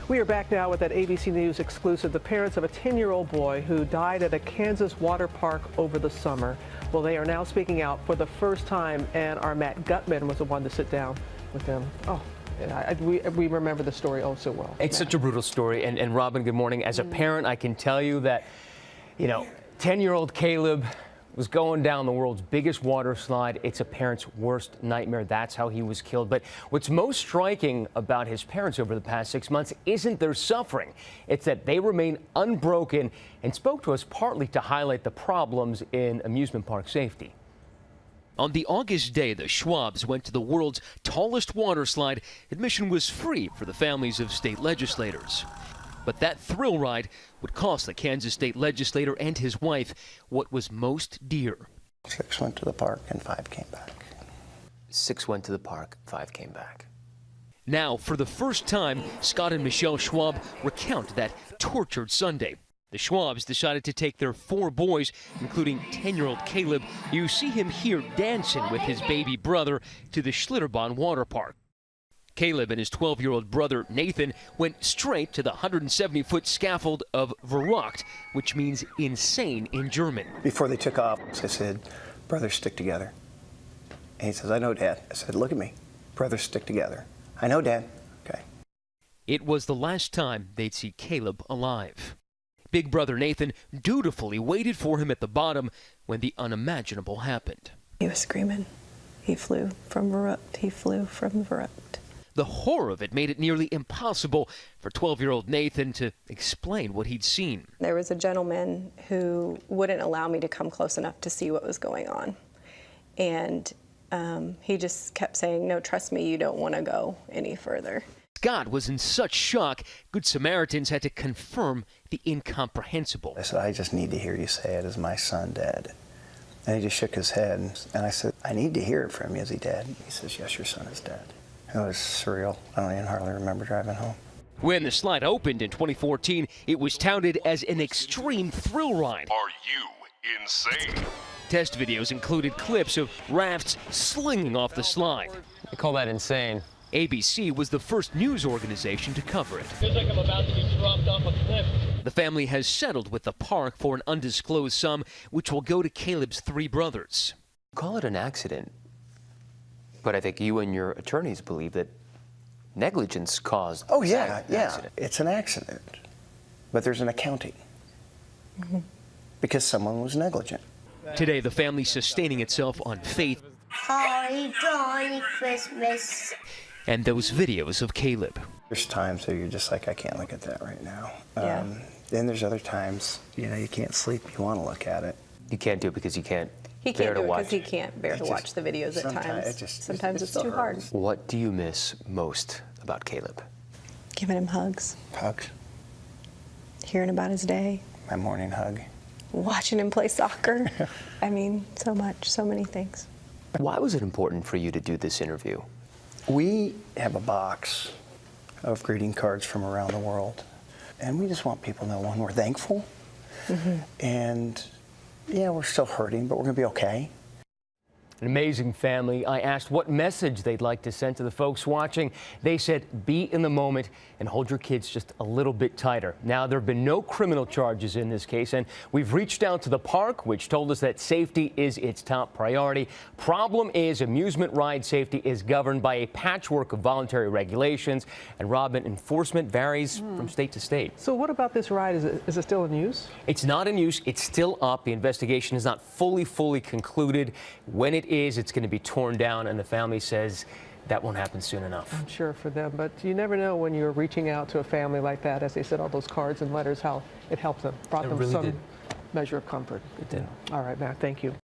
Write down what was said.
We are back now with that ABC News exclusive. The parents of a 10-year-old boy who died at a Kansas water park over the summer. Well, they are now speaking out for the first time, and our Matt Gutman was the one to sit down with them. Oh, we remember the story oh so well. It's such a brutal story. And Robin, good morning. As a parent, I can tell you that, 10-year-old Caleb was going down the world's biggest water slide. It's a parent's worst nightmare. That's how he was killed. But what's most striking about his parents over the past 6 months isn't their suffering. It's that they remain unbroken and spoke to us partly to highlight the problems in amusement park safety. On the August day the Schwabs went to the world's tallest water slide, admission was free for the families of state legislators. But that thrill ride would cost the Kansas state legislator and his wife what was most dear. 6 went to the park and 5 came back. 6 went to the park, 5 came back. Now, for the first time, Scott and Michelle Schwab recount that tortured Sunday. The Schwabs decided to take their 4 boys, including 10-year-old Caleb. You see him here dancing with his baby brother to the Schlitterbahn Waterpark. Caleb and his 12-year-old brother Nathan went straight to the 170-foot scaffold of Verrückt, which means insane in German. Before they took off, I said, "Brothers stick together." And he says, "I know, Dad." I said, "Look at me. Brothers stick together." "I know, Dad." Okay. It was the last time they'd see Caleb alive. Big brother Nathan dutifully waited for him at the bottom when the unimaginable happened. He was screaming. He flew from Verrückt. He flew from Verrückt. The horror of it made it nearly impossible for 12-year-old Nathan to explain what he'd seen. There was a gentleman who wouldn't allow me to come close enough to see what was going on. And he just kept saying, "No, trust me, you don't want to go any further." Scott was in such shock, Good Samaritans had to confirm the incomprehensible. I said, "I just need to hear you say it. Is my son dead?" And he just shook his head. And I said, "I need to hear it from you. Is he dead?" He says, "Yes, your son is dead." It was surreal. I don't even hardly remember driving home. When the slide opened in 2014, it was touted as an extreme thrill ride. Are you insane? Test videos included clips of rafts slinging off the slide. I call that insane. ABC was the first news organization to cover it. Feels like I'm about to be dropped off a cliff. The family has settled with the park for an undisclosed sum, which will go to Caleb's 3 brothers. Call it an accident. But I think you and your attorneys believe that negligence caused Oh, yeah, an yeah. accident. It's an accident. But there's an accounting. Because someone was negligent. Today, the family sustaining itself on faith Holly Jolly Christmas. and those videos of Caleb. There's times that you're just like, I can't look at that right now. Yeah. Then there's other times, you can't sleep. You want to look at it. You can't do it because you can't He bear can't to do it watch. because he can't bear to watch the videos at times. Sometimes it's too hard. What do you miss most about Caleb? Giving him hugs, Hugs. hearing about his day, My morning hug. watching him play soccer. I mean, so much, so many things. Why was it important for you to do this interview? We have a box of greeting cards from around the world. And we just want people to know, one, we're thankful. And yeah, we're still hurting, but we're going to be okay. An amazing family. I asked what message they'd like to send to the folks watching. They said, be in the moment and hold your kids just a little bit tighter. Now, there have been no criminal charges in this case, and we've reached out to the park, which told us that safety is its top priority. Problem is, amusement ride safety is governed by a patchwork of voluntary regulations, and Robin, enforcement varies from state to state. So what about this ride? Is it still in use? It's not in use. It's still up. The investigation is not fully concluded. When it is, it's going to be torn down, and the family says that won't happen soon enough. I'm sure for them, but you never know when you're reaching out to a family like that, as they said, all those cards and letters, how it helped them, brought them really some did. measure of comfort. It did. All right, Matt, thank you.